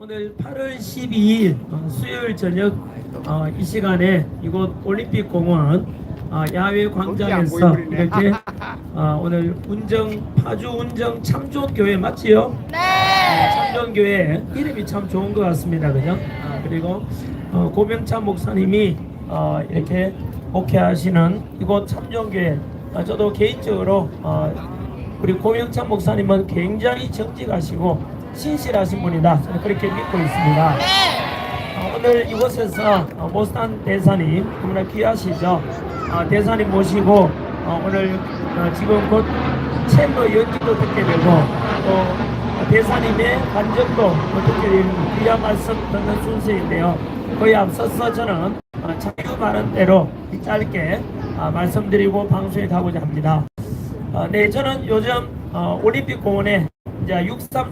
오늘 8월 12일 수요일 저녁 이 시간에 이곳 올림픽공원 야외 광장에서 이렇게 오늘 파주 운정 참좋은교회 맞지요? 네. 참좋은교회 이름이 참 좋은 것 같습니다. 그죠? 그리고 고명찬 목사님이 이렇게 목회하시는 이곳 참좋은교회 저도 개인적으로 우리 고명찬 목사님은 굉장히 정직하시고 신실하신 분이다. 저는 그렇게 믿고 있습니다. 오늘 이곳에서 모스탄 대사님 너무나 귀하시죠. 대사님 모시고 오늘 지금 곧 챔버 연주도 듣게 되고 또 대사님의 간증도 듣게 되는 귀한 말씀 듣는 순서인데요. 거의 앞서서 저는 자유 발언대로 짧게 말씀드리고 방송에 가고자 합니다. 네, 저는 요즘 올림픽공원에 이제 6.3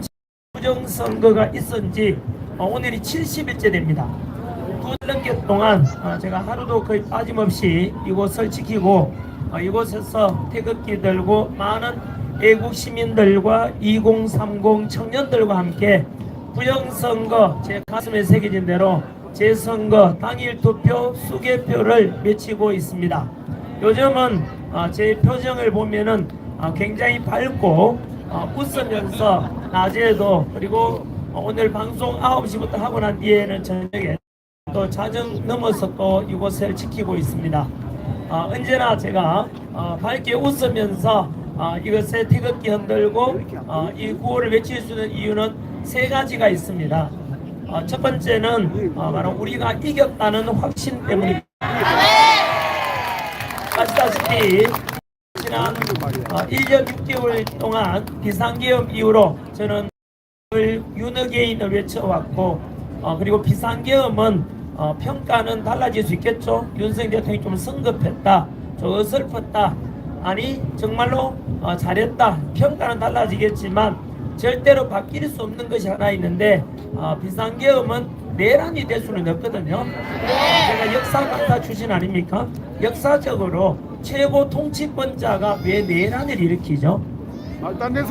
부정선거가 있었는지 오늘이 70일째 됩니다. 2달 동안 제가 하루도 거의 빠짐없이 이곳을 지키고 이곳에서 태극기 들고 많은 애국 시민들과 2030 청년들과 함께 부정선거 제 가슴에 새겨진 대로 재선거 당일 투표 수개표를 외치고 있습니다. 요즘은 제 표정을 보면은 굉장히 밝고 웃으면서 낮에도 그리고 오늘 방송 9시부터 하고 난 뒤에는 저녁에 또 자정 넘어서 또 이곳을 지키고 있습니다. 언제나 제가 밝게 웃으면서 이것에 태극기 흔들고 이 구호를 외칠 수 있는 이유는 세 가지가 있습니다. 첫 번째는 바로 우리가 이겼다는 확신 때문입니다. 아시다시피 지난 1년 6개월 동안 비상계엄 이후로 저는 윤어게인을 외쳐왔고 그리고 비상계엄은 평가는 달라질 수 있겠죠. 윤석열 대통령이 좀 성급했다, 좀 어설펐다, 아니 정말로 잘했다, 평가는 달라지겠지만 절대로 바뀔 수 없는 것이 하나 있는데 비상계엄은 내란이 될 수는 없거든요. 제가 역사 강사 출신 아닙니까? 역사적으로 최고 통치권자가 왜 내란을 일으키죠?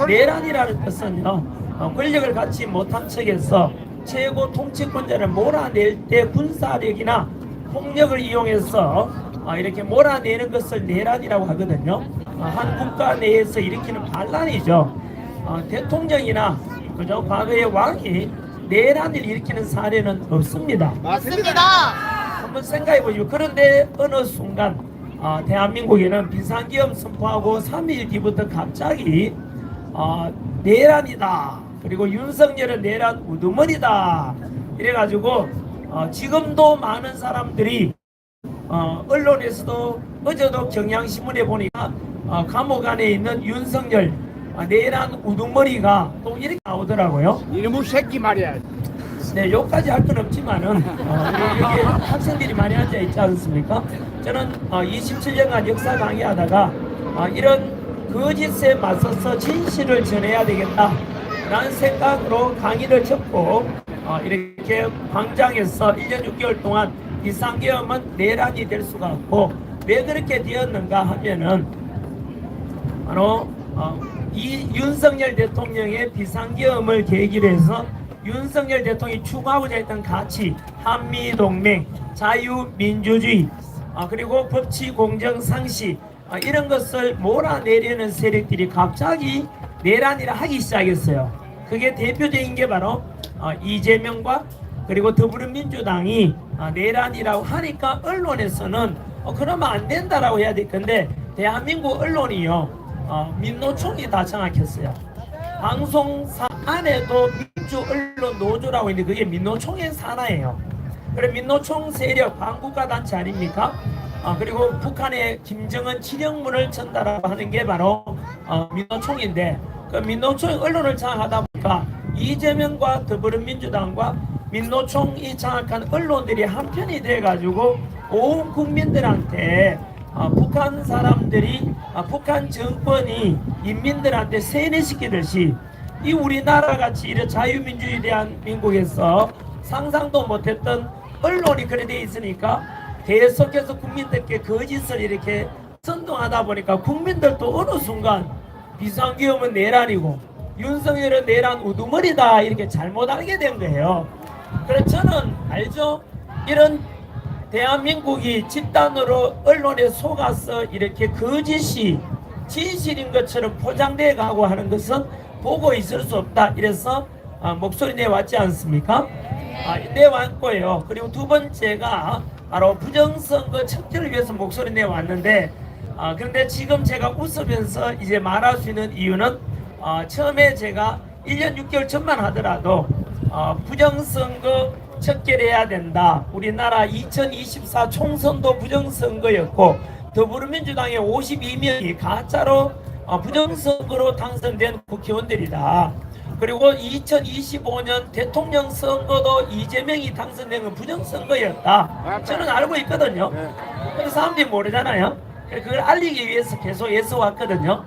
내란이라는 뜻은요, 권력을 갖지 못한 척에서 최고 통치권자를 몰아낼 때 군사력이나 폭력을 이용해서 이렇게 몰아내는 것을 내란이라고 하거든요. 한 국가 내에서 일으키는 반란이죠. 대통령이나 그죠? 과거의 왕이 내란을 일으키는 사례는 없습니다. 맞습니다. 한번 생각해 보시죠. 그런데 어느 순간 대한민국에는 비상계엄 선포하고 3일 뒤부터 갑자기 내란이다, 그리고 윤석열은 내란 우두머리다 이래가지고 지금도 많은 사람들이 언론에서도 어제도 경향신문에 보니까 감옥 안에 있는 윤석열 내란 우두머리가 또 이렇게 나오더라고요. 이놈의 새끼 말이야. 네, 여기까지 할 건 없지만은 여기 학생들이 많이 앉아 있지 않습니까? 저는 27년간 역사 강의하다가 이런 거짓에 맞서서 진실을 전해야 되겠다 라는 생각으로 강의를 접고 이렇게 광장에서 1년 6개월 동안 비상계엄은 내란이 될 수가 없고, 왜 그렇게 되었는가 하면은 바로 이 윤석열 대통령의 비상계엄을 계기로 해서 윤석열 대통령이 추구하고자 했던 가치, 한미동맹, 자유민주주의, 그리고 법치 공정 상식 이런 것을 몰아내려는 세력들이 갑자기 내란이라 하기 시작했어요. 그게 대표적인 게 바로 이재명과 그리고 더불어민주당이 내란이라고 하니까 언론에서는 그러면 안 된다라고 해야 될 건데, 대한민국 언론이요, 민노총이 다 장악했어요. 방송사 안에도 민주언론 노조라고 있는데 그게 민노총의 산하예요. 그래 민노총 세력 반국가 단체 아닙니까? 그리고 북한에 김정은 치령문을 전달하고 하는 게 바로 민노총인데, 그 민노총이 언론을 장악하다 보니까 이재명과 더불어민주당과 민노총이 장악한 언론들이 한편이 돼가지고 온 국민들한테 북한 사람들이 북한 정권이 인민들한테 세뇌시키듯이 이 우리나라 같이 이런 자유민주주의에 대한 민국에서 상상도 못했던 언론이 그래 돼 있으니까 계속해서 국민들께 거짓을 이렇게 선동하다 보니까 국민들도 어느 순간 비상계엄은 내란이고 윤석열은 내란 우두머리다 이렇게 잘못 알게 된 거예요. 그래서 저는 알죠. 이런 대한민국이 집단으로 언론에 속아서 이렇게 거짓이 진실인 것처럼 포장돼 가고 하는 것은 보고 있을 수 없다. 이래서 목소리 내왔지 않습니까? 내왔고요. 그리고 두 번째가 바로 부정선거 척결을 위해서 목소리 내왔는데 그런데 지금 제가 웃으면서 이제 말할 수 있는 이유는 처음에 제가 1년 6개월 전만 하더라도 부정선거 척결해야 된다. 우리나라 2024 총선도 부정선거였고 더불어민주당의 52명이 가짜로 부정선거로 당선된 국회의원들이다. 그리고 2025년 대통령 선거도 이재명이 당선된 건 부정선거였다. 저는 알고 있거든요. 근데 사람들이 모르잖아요. 그걸 알리기 위해서 계속 애써왔거든요.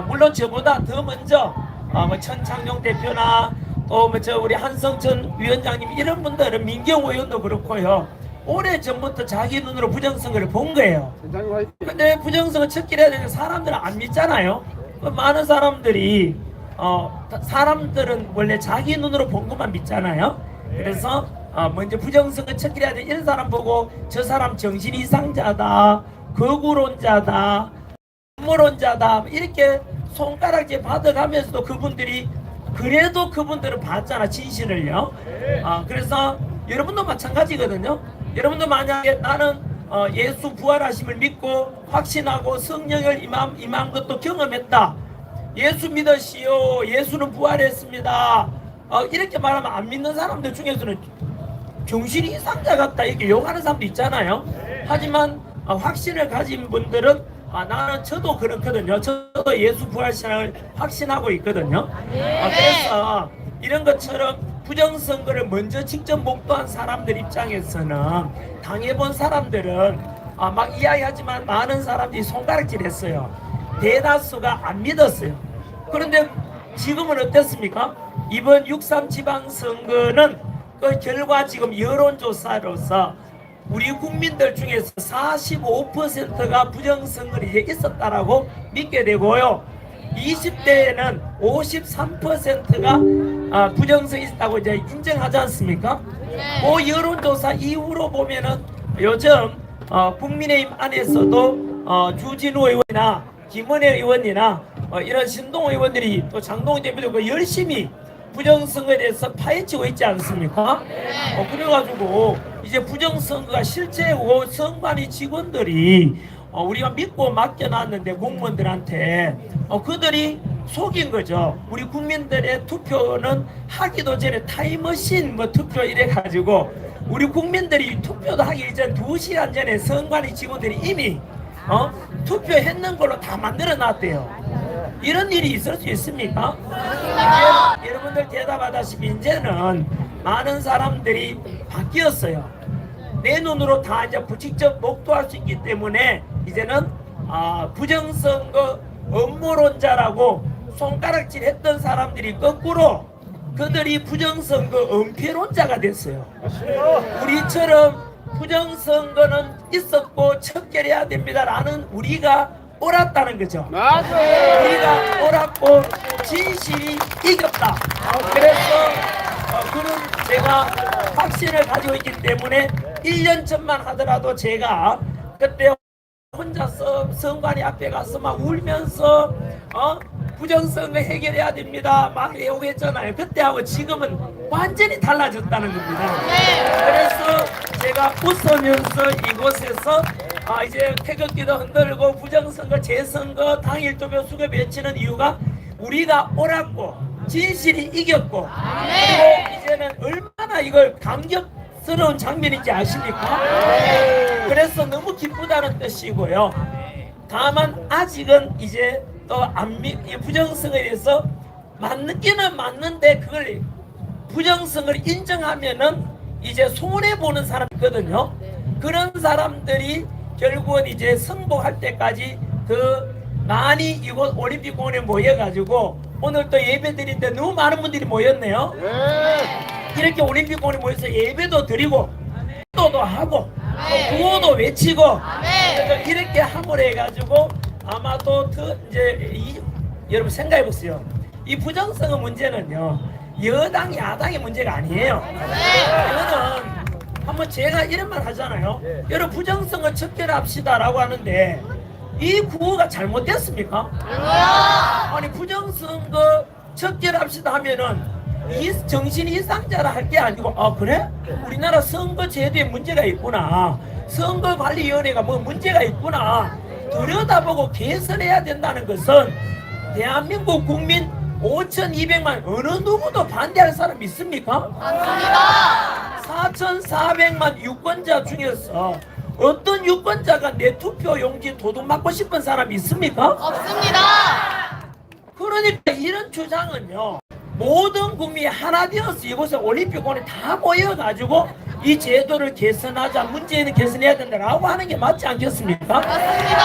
물론 저보다 더 먼저 뭐 천창용 대표나 또 뭐 우리 한성천 위원장님 이런 분들은 민경호 의원도 그렇고요. 오래 전부터 자기 눈으로 부정선거를 본 거예요. 근데 부정선거 척결해야 되는 사람들은 안 믿잖아요. 많은 사람들이 사람들은 원래 자기 눈으로 본 것만 믿잖아요. 그래서 먼저 부정선거 척결해야 돼 이런 사람 보고 저 사람 정신 이상자다, 거구론자다, 음모론자다 이렇게 손가락질 받아가면서도 그분들이 그래도 그분들은 봤잖아 진실을요. 그래서 여러분도 마찬가지거든요. 여러분도 만약에 나는 예수 부활하심을 믿고 확신하고 성령을 임한 것도 경험했다. 예수 믿으시오. 예수는 부활했습니다. 이렇게 말하면 안 믿는 사람들 중에서는 정신이 이상자 같다 이렇게 욕하는 사람도 있잖아요. 하지만 확신을 가진 분들은 나는 저도 그렇거든요. 저도 예수 부활신앙을 확신하고 있거든요. 그래서 이런 것처럼 부정선거를 먼저 직접 목도한 사람들 입장에서는 당해본 사람들은 막 이야기하지만 많은 사람들이 손가락질 했어요. 대다수가 안 믿었어요. 그런데 지금은 어땠습니까? 이번 6.3 지방선거는 그 결과 지금 여론조사로서 우리 국민들 중에서 45%가 부정선거를 이제 있었다라고 믿게 되고요. 20대에는 53%가 부정선이 있다고 이제 인정하지 않습니까? 그 여론조사 이후로 보면은 요즘 국민의힘 안에서도 주진우 의원이나 김은혜 의원이나 이런 신동 의원들이 또 장동훈 대표도 열심히 부정선거에 대해서 파헤치고 있지 않습니까? 그래가지고 이제 부정선거가 실제고 선관위 직원들이 우리가 믿고 맡겨놨는데 공무원들한테 그들이 속인 거죠. 우리 국민들의 투표는 하기도 전에 타임머신 뭐 투표 이래가지고 우리 국민들이 투표도 하기 전 2시간 전에 선관위 직원들이 이미 투표했는 걸로 다 만들어 놨대요. 이런 일이 있을 수 있습니까? 이제 여러분들 대답하다시피 이제는 많은 사람들이 바뀌었어요. 내 눈으로 다 이제 직접 목도할 수 있기 때문에 이제는 부정선거 음모론자라고 손가락질 했던 사람들이 거꾸로 그들이 부정선거 은폐론자가 됐어요. 우리처럼 부정선거는 있었고 척결해야 됩니다라는 우리가 옳았다는 거죠. 우리가 옳았고 진실이 이겼다. 그래서 그런 제가 확신을 가지고 있기 때문에 1년 전만 하더라도 제가 그때 혼자서 선관위 앞에 가서 막 울면서 부정선거 해결해야 됩니다 막 애호했잖아요. 그때하고 지금은 완전히 달라졌다는 겁니다. 그래서 제가 웃으면서 이곳에서 이제 태극기도 흔들고 부정선거 재선거 당일 투표 수급 외치는 이유가 우리가 옳았고 진실이 이겼고 그리고 이제는 얼마나 이걸 감격스러운 장면인지 아십니까? 그래서 너무 기쁘다는 뜻이고요. 다만 아직은 이제 또 부정선거에 대해서 맞기는 맞는데 그걸 부정선거를 인정하면은 이제 손해보는 사람이 있거든요. 그런 사람들이 결국은 이제 승복할 때까지 많이 이곳 올림픽공원에 모여가지고 오늘 또 예배 드리는데 너무 많은 분들이 모였네요. 이렇게 올림픽공원에 모여서 예배도 드리고 기도도 하고 구호도 외치고 이렇게 함으로 해가지고 아마도 이제 여러분 생각해 보세요. 이 부정선거 문제는요, 여당 야당의 문제가 아니에요. 이거는 한번 제가 이런 말 하잖아요. 여러분 부정선거 척결합시다라고 하는데 이 구호가 잘못됐습니까? 아니 부정선거 척결합시다 하면은 이 정신 이상자라 할 게 아니고, 아 그래? 우리나라 선거제도에 문제가 있구나, 선거관리위원회가 뭐 문제가 있구나 들여다보고 개선해야 된다는 것은 대한민국 국민 5,200만 어느 누구도 반대할 사람 있습니까? 맞습니다. 4,400만 유권자 중에서 어떤 유권자가 내 투표 용지 도둑 맞고 싶은 사람 있습니까? 없습니다. 그러니까 이런 주장은요, 모든 국민이 하나 되어서 이곳에 올림픽원에 다 모여가지고 이 제도를 개선하자, 문제는 개선해야 된다라고 하는 게 맞지 않겠습니까? 맞습니다.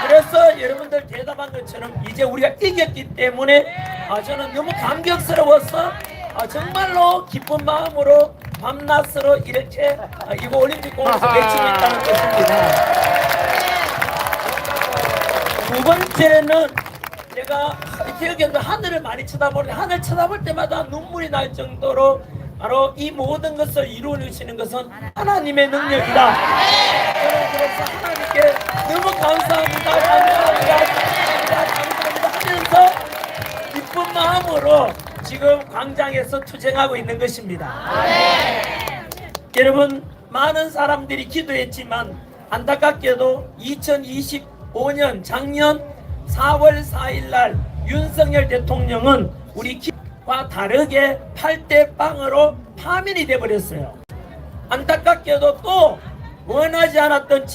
그래서 여러분들 대답한 것처럼 이제 우리가 이겼기 때문에 저는 너무 감격스러워서 정말로 기쁜 마음으로 밤낮으로 이렇게 이거 올림픽공원에서 외치고 있다는 것입니다. 두 번째는 제가 이렇게 하늘을 많이 쳐다보는데 하늘 쳐다볼 때마다 눈물이 날 정도로 바로 이 모든 것을 이루어주시는 것은 하나님의 능력이다. 저는 그래서 하나님께 너무 감사합니다. 하면서 기쁜 마음으로 지금 광장에서 투쟁하고 있는 것입니다. 여러분 많은 사람들이 기도했지만 안타깝게도 2025년 작년 4월 4일 날 윤석열 대통령은 우리 기와 다르게 8대 0으로 파면이 되어버렸어요. 안타깝게도 또 원하지 않았던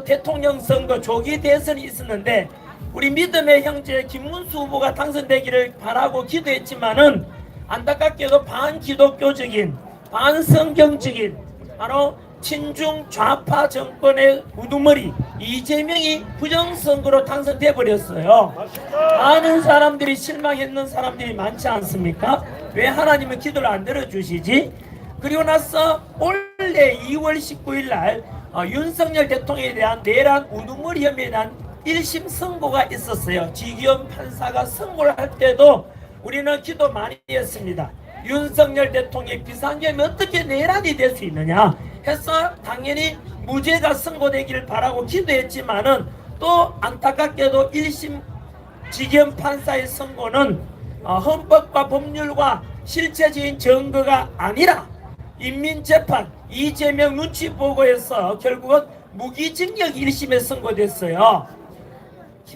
대통령 선거 조기 대선이 있었는데 우리 믿음의 형제 김문수 후보가 당선되기를 바라고 기도했지만은 안타깝게도 반기독교적인 반성경적인 바로 친중 좌파 정권의 우두머리 이재명이 부정선거로 당선돼 버렸어요. 많은 사람들이 실망했는 사람들이 많지 않습니까? 왜 하나님은 기도를 안 들어주시지? 그리고 나서 올해 2월 19일 날 윤석열 대통령에 대한 내란 우두머리 혐의에 대한 1심 선고가 있었어요. 지기현 판사가 선고를 할 때도 우리는 기도 많이 했습니다. 윤석열 대통령의 비상계엄이 어떻게 내란이 될 수 있느냐 해서 당연히 무죄가 선고되기를 바라고 기도했지만은 또 안타깝게도 1심 지기현 판사의 선고는 헌법과 법률과 실체적인 증거가 아니라 인민재판 이재명 눈치 보고해서 결국은 무기징역 1심에 선고됐어요.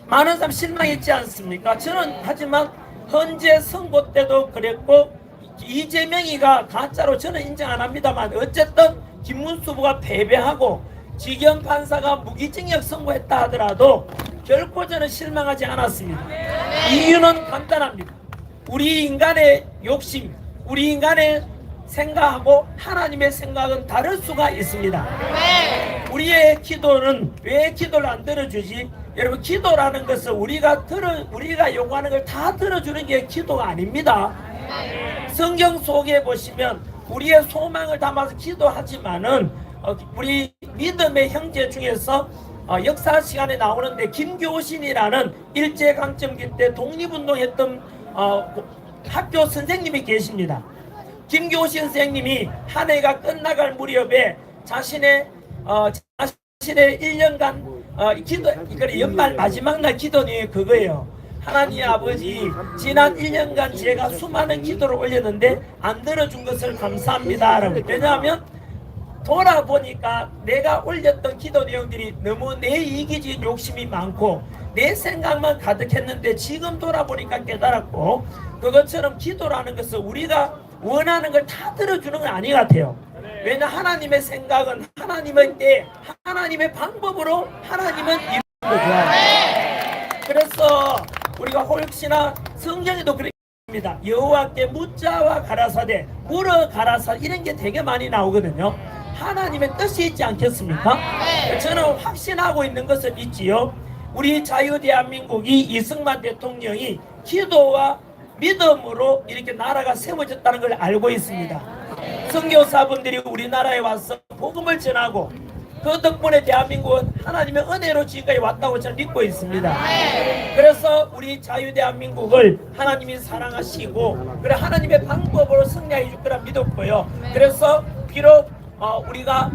많은 사람 실망했지 않습니까? 저는 하지만 헌재 선고 때도 그랬고 이재명이가 가짜로 저는 인정 안 합니다만 어쨌든 김문수 후보가 패배하고 지기현 판사가 무기징역 선고했다 하더라도 결코 저는 실망하지 않았습니다. 이유는 간단합니다. 우리 인간의 욕심, 우리 인간의 생각하고 하나님의 생각은 다를 수가 있습니다. 우리의 기도는 왜 기도를 안 들어주지? 여러분 기도라는 것은 우리가 요구하는 걸 다 들어주는 게 기도가 아닙니다. 성경 속에 보시면 우리의 소망을 담아서 기도하지만은 우리 믿음의 형제 중에서 역사 시간에 나오는데 김교신이라는 일제강점기 때 독립운동했던 학교 선생님이 계십니다. 김교신 선생님이 한 해가 끝나갈 무렵에 자신의 1년간 기도, 연말 마지막 날 기도 내용이 그거예요. 하나님 아버지, 지난 1년간 제가 수많은 기도를 올렸는데 안 들어준 것을 감사합니다. 왜냐하면 돌아보니까 내가 올렸던 기도 내용들이 너무 내 이기적인 욕심이 많고 내 생각만 가득했는데 지금 돌아보니까 깨달았고, 그것처럼 기도라는 것은 우리가 원하는 걸 다 들어주는 건 아닌 것 같아요. 왜냐 하나님의 생각은 하나님의 때 하나님의 방법으로 하나님은 이루는 거죠. 그래서 우리가 혹시나 성경에도 그렇습니다. 여호와께 묻자와 가라사대 물어 가라사 이런 게 되게 많이 나오거든요. 하나님의 뜻이 있지 않겠습니까? 저는 확신하고 있는 것을 있지요. 우리 자유대한민국이 이승만 대통령이 기도와 믿음으로 이렇게 나라가 세워졌다는 걸 알고 있습니다. 선교사분들이 우리나라에 와서 복음을 전하고 그 덕분에 대한민국은 하나님의 은혜로 지금까지 왔다고 저는 믿고 있습니다. 그래서 우리 자유대한민국을 하나님이 사랑하시고 그래 하나님의 방법으로 승리해 줄 거라 믿었고요. 그래서 비록 우리가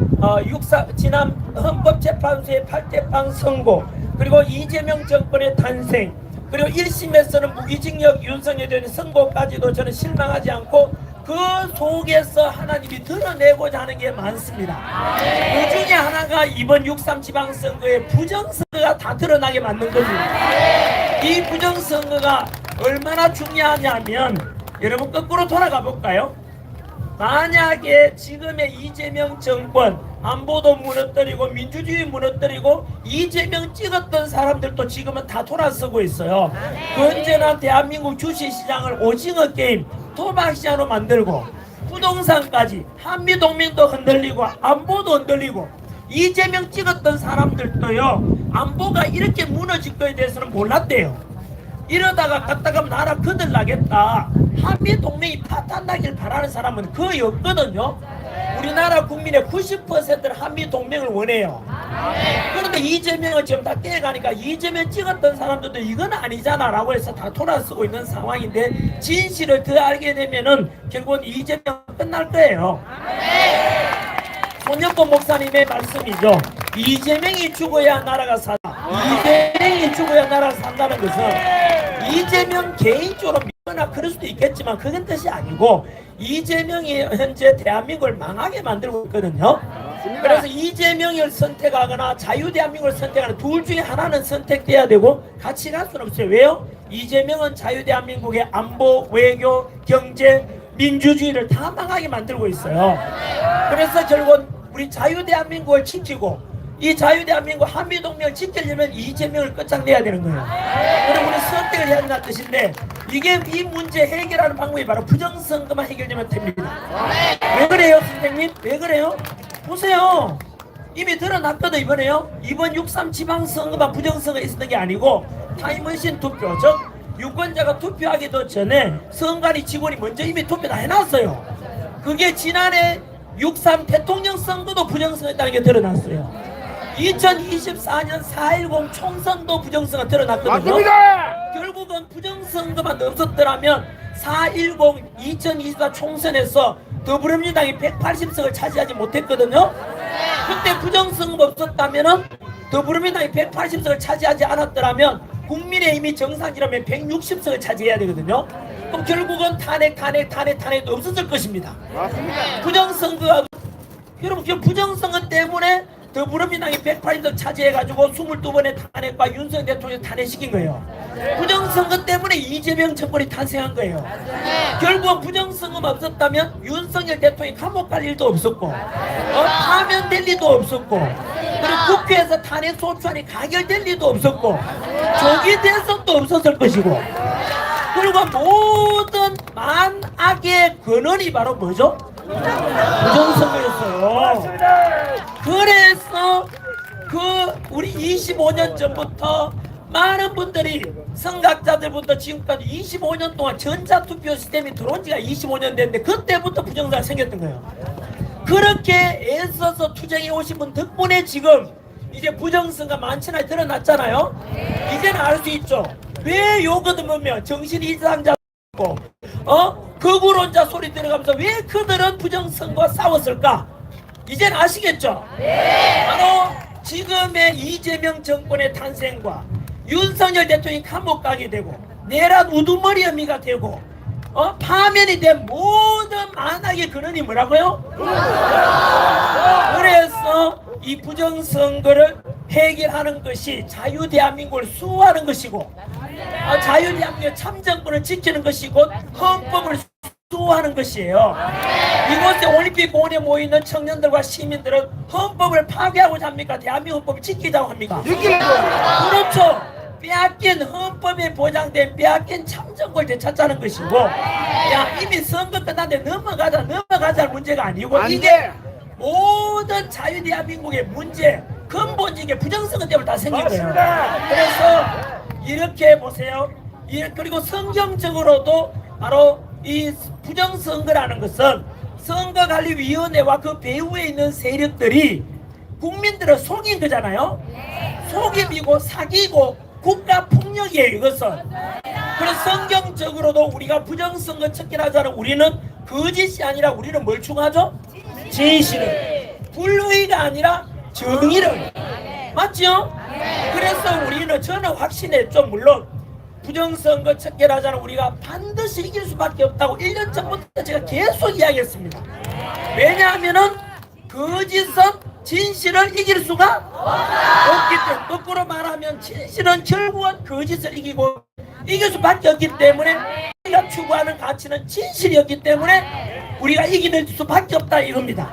지난 헌법재판소의 8대8 선고 그리고 이재명 정권의 탄생 그리고 1심에서는 무기징역 윤석열에 대한 선고까지도 저는 실망하지 않고 그 속에서 하나님이 드러내고자 하는 게 많습니다. 그 중에 하나가 이번 6.3 지방선거의 부정선거가 다 드러나게 만든 겁니다. 이 부정선거가 얼마나 중요하냐면 여러분 거꾸로 돌아가 볼까요? 만약에 지금의 이재명 정권 안보도 무너뜨리고 민주주의 무너뜨리고 이재명 찍었던 사람들도 지금은 다 돌아서고 있어요. 언제나 대한민국 주식시장을 오징어 게임 도박시장으로 만들고 부동산까지 한미동맹도 흔들리고 안보도 흔들리고 이재명 찍었던 사람들도요 안보가 이렇게 무너질 거에 대해서는 몰랐대요. 이러다가 갔다 가면 나라 그들 나겠다. 한미동맹이 파탄나길 바라는 사람은 거의 없거든요. 우리나라 국민의 90%는 한미동맹을 원해요. 그런데 이재명은 지금 다 깨가니까 이재명 찍었던 사람들도 이건 아니잖아 라고 해서 다 돌아서고 있는 상황인데 진실을 더 알게 되면은 결국은 이재명 끝날 거예요. 손영권 목사님의 말씀이죠. 이재명이 죽어야 나라가 산다. 이재명이 죽어야 나라가 산다는 것은 이재명 개인적으로 믿거나 그럴 수도 있겠지만 그건 뜻이 아니고 이재명이 현재 대한민국을 망하게 만들고 있거든요. 그래서 이재명을 선택하거나 자유대한민국을 선택하는 둘 중에 하나는 선택돼야 되고 같이 갈 수는 없어요. 왜요? 이재명은 자유대한민국의 안보, 외교, 경제, 민주주의를 다 망하게 만들고 있어요. 그래서 결국은 우리 자유대한민국을 지키고 이 자유대한민국 한미동맹을 지키려면 이재명을 끝장내야 되는 거예요. 그리고 우리 선택을 해야 된다는 뜻인데 이게 이 문제 해결하는 방법이 바로 부정선거만 해결되면 됩니다. 왜 그래요 선생님? 왜 그래요? 보세요. 이미 드러났거든 이번에요. 이번 6.3 지방선거만 부정선거 있었던 게 아니고 타임머신 투표 즉 유권자가 투표하기도 전에 선관위 직원이 먼저 이미 투표 다 해놨어요. 그게 지난해 6.3 대통령 선거도 부정선거였다는 게 드러났어요. 2024년 4.10 총선도 부정선거가 드러났거든요. 맞습니다. 결국은 부정선거만 없었더라면 4.10 2024 총선에서 더불어민주당이 180석을 차지하지 못했거든요. 그때 부정선거가 없었다면 더불어민주당이 180석을 차지하지 않았더라면 국민의힘이 정상이라면 160석을 차지해야 되거든요. 그럼 결국은 탄핵도 없었을 것입니다. 맞습니다. 부정선거가 여러분 부정선거 때문에 더불어민주당이 180석 차지해가지고 22번의 탄핵과 윤석열 대통령 탄핵시킨 거예요. 부정선거 때문에 이재명 정권이 탄생한 거예요. 결국은 부정선거가 없었다면 윤석열 대통령이 감옥 갈 일도 없었고 파면될 일도 없었고 그리고 국회에서 탄핵 소추안이 가결될 일도 없었고 조기 대선도 없었을 것이고 그리고 모든 만악의 근원이 바로 뭐죠? 부정선거였어요. 그래서 우리 25년 전부터 많은 분들이 선각자들부터 지금까지 25년 동안 전자투표 시스템이 들어온 지가 25년 됐는데 그때부터 부정선거가 생겼던 거예요. 그렇게 애써서 투쟁해 오신 분 덕분에 지금 이제 부정선거가 많지나 드러났잖아요. 이제는 알 수 있죠. 왜 요거들 보면 정신 이상자 거구론자 소리 들어가면서 왜 그들은 부정선거와 싸웠을까? 이제는 아시겠죠? 바로 지금의 이재명 정권의 탄생과 윤석열 대통령이 감옥 가게 되고 내란 우두머리 혐의가 되고 파면이 된 모든 만악의 근원이 뭐라고요? 그래서 이 부정선거를 해결하는 것이 자유대한민국을 수호하는 것이고 자유대한민국의 참정권을 지키는 것이 곧 헌법을 수호하는 것이에요. 이곳에 올림픽 공원에 모이는 청년들과 시민들은 헌법을 파괴하고자 합니까? 대한민국 헌법을 지키자고 합니까? 그렇죠. 빼앗긴 헌법에 보장된 빼앗긴 참정권을 되찾자는 것이고 이미 선거 끝났는데 넘어가자는 문제가 아니고 이게 모든 자유대한민국의 문제 근본적인 부정선거 때문에 다 생긴 거예요. 그래서 이렇게 보세요. 그리고 성경적으로도 바로 이 부정선거라는 것은 선거관리위원회와 그 배후에 있는 세력들이 국민들을 속인 거잖아요. 속임이고 사기고 국가 폭력이에요, 이것은. 그래서 성경적으로도 우리가 부정선거 척결하자는 우리는 거짓이 아니라 우리는 뭘 추구하죠? 진실을. 불의가 아니라 정의를. 맞죠? 그래서 우리는 저는 확신했죠. 물론 부정선거 척결하자는 우리가 반드시 이길 수밖에 없다고 1년 전부터 제가 계속 이야기했습니다. 왜냐하면은 거짓은 진실을 이길 수가 없기 때문에, 거꾸로 말하면 진실은 결국은 거짓을 이길 수밖에 없기 때문에 우리가 추구하는 가치는 진실이었기 때문에 우리가 이길 수밖에 없다 이겁니다.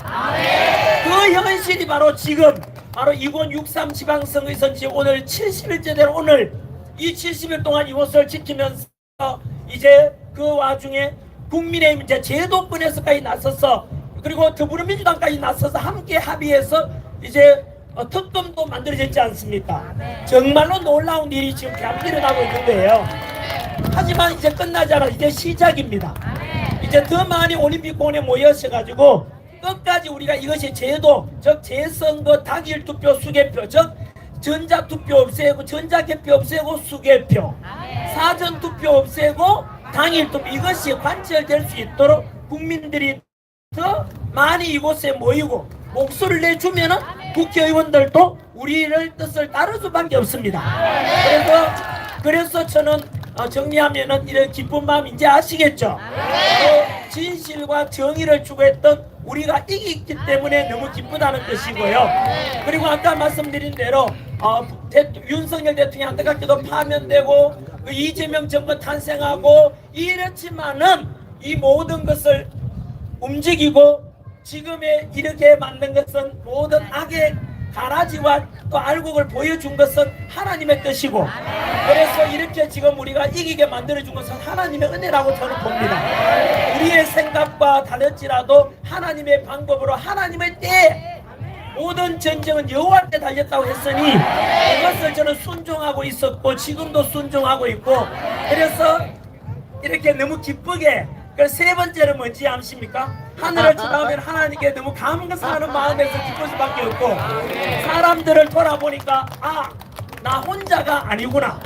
그 현실이 바로 지금 바로 2063 지방선거에서 지금 오늘 70일째 되는 오늘 이 70일 동안 이곳을 지키면서 이제 그 와중에 국민의힘 이제 제도권에서까지 나서서 그리고 더불어민주당까지 나서서 함께 합의해서 이제 특검도 만들어졌지 않습니까? 정말로 놀라운 일이 지금 계속 일어나고 있는 거예요. 하지만 이제 끝나지 않아. 이제 시작입니다. 이제 더 많이 올림픽공원에 모여셔가지고 끝까지 우리가 이것이 제도, 즉 재선거 당일 투표 수개표, 즉 전자투표 없애고 전자개표 없애고 수개표, 사전투표 없애고 당일투표, 이것이 관철될 수 있도록 국민들이 더 많이 이곳에 모이고 목소리를 내주면은 국회의원들도 우리를 뜻을 따를 수밖에 없습니다. 그래서 저는 정리하면은 이런 기쁜 마음 이제 아시겠죠? 진실과 정의를 추구했던 우리가 이기기 때문에 너무 기쁘다는 것이고요. 그리고 아까 말씀드린 대로 윤석열 대통령 안타깝게도 파면되고 이재명 정권 탄생하고 이렇지만은 이 모든 것을 움직이고 지금의 이렇게 만든 것은 모든 악의 가라지와 또 알곡을 보여준 것은 하나님의 뜻이고, 그래서 이렇게 지금 우리가 이기게 만들어준 것은 하나님의 은혜라고 저는 봅니다. 우리의 생각과 다를지라도 하나님의 방법으로 하나님의 때에 모든 전쟁은 여호와 때 달렸다고 했으니 그것을 저는 순종하고 있었고 지금도 순종하고 있고, 그래서 이렇게 너무 기쁘게. 세 번째는 뭔지 아십니까? 하늘을 쳐다보면 하나님께 너무 감사하는 마음에서 기쁠 수밖에 없고, 사람들을 돌아보니까 나 혼자가 아니구나.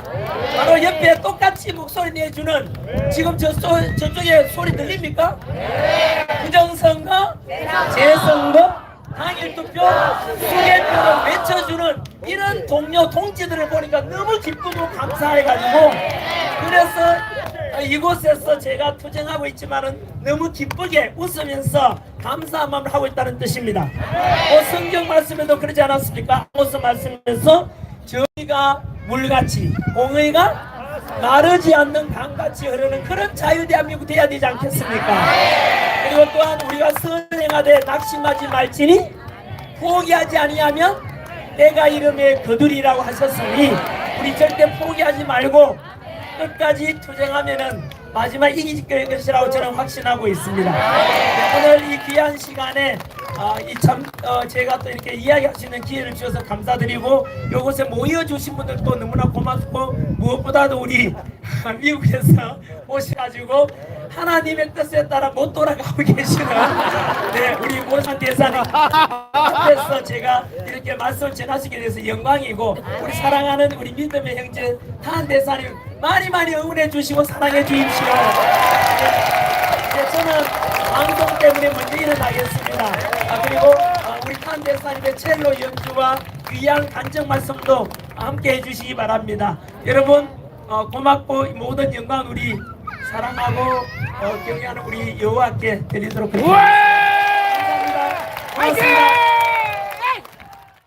바로 옆에 똑같이 목소리 내주는 지금 저쪽에 소리 들립니까? 부정선거, 재선거, 당일투표, 수개표를 외쳐주는 이런 동료 동지들을 보니까 너무 기쁘고 감사해가지고, 그래서 이곳에서 제가 투쟁하고 있지만은 너무 기쁘게 웃으면서 감사한 마음을 하고 있다는 뜻입니다. 성경 말씀에도 그러지 않았습니까? 아모스 말씀에서 정의가 물같이 공의가 마르지 않는 강같이 흐르는 그런 자유대한민국 돼야 되지 않겠습니까? 그리고 또한 우리가 선행하되 낙심하지 말지니 포기하지 아니하면 내가 이름에 거두리라고 하셨으니 우리 절대 포기하지 말고 끝까지 투쟁하면은 마지막 이길 것이라고 저는 확신하고 있습니다. 오늘 이 귀한 시간에 제가 또 이렇게 이야기할 수 있는 기회를 주셔서 감사드리고, 이곳에 모여주신 분들도 너무나 고맙고, 무엇보다도 우리 미국에서 오셔가지고 하나님의 뜻에 따라 못 돌아가고 계시는 우리 고산 대사님 앞에서 제가 이렇게 말씀을 전하시게 돼서 영광이고, 우리 사랑하는 우리 믿음의 형제 탄 대사님 많이 응원해 주시고 사랑해 주십시오. 저는 방송 때문에 먼저 일어나겠습니다. 그리고 우리 탄 대사님의 첼로 연주와 귀한 간증 말씀도 함께 해주시기 바랍니다. 여러분 고맙고 모든 영광 우리 사랑하고 경외하는 우리 여호와께 드리도록 하겠습니다.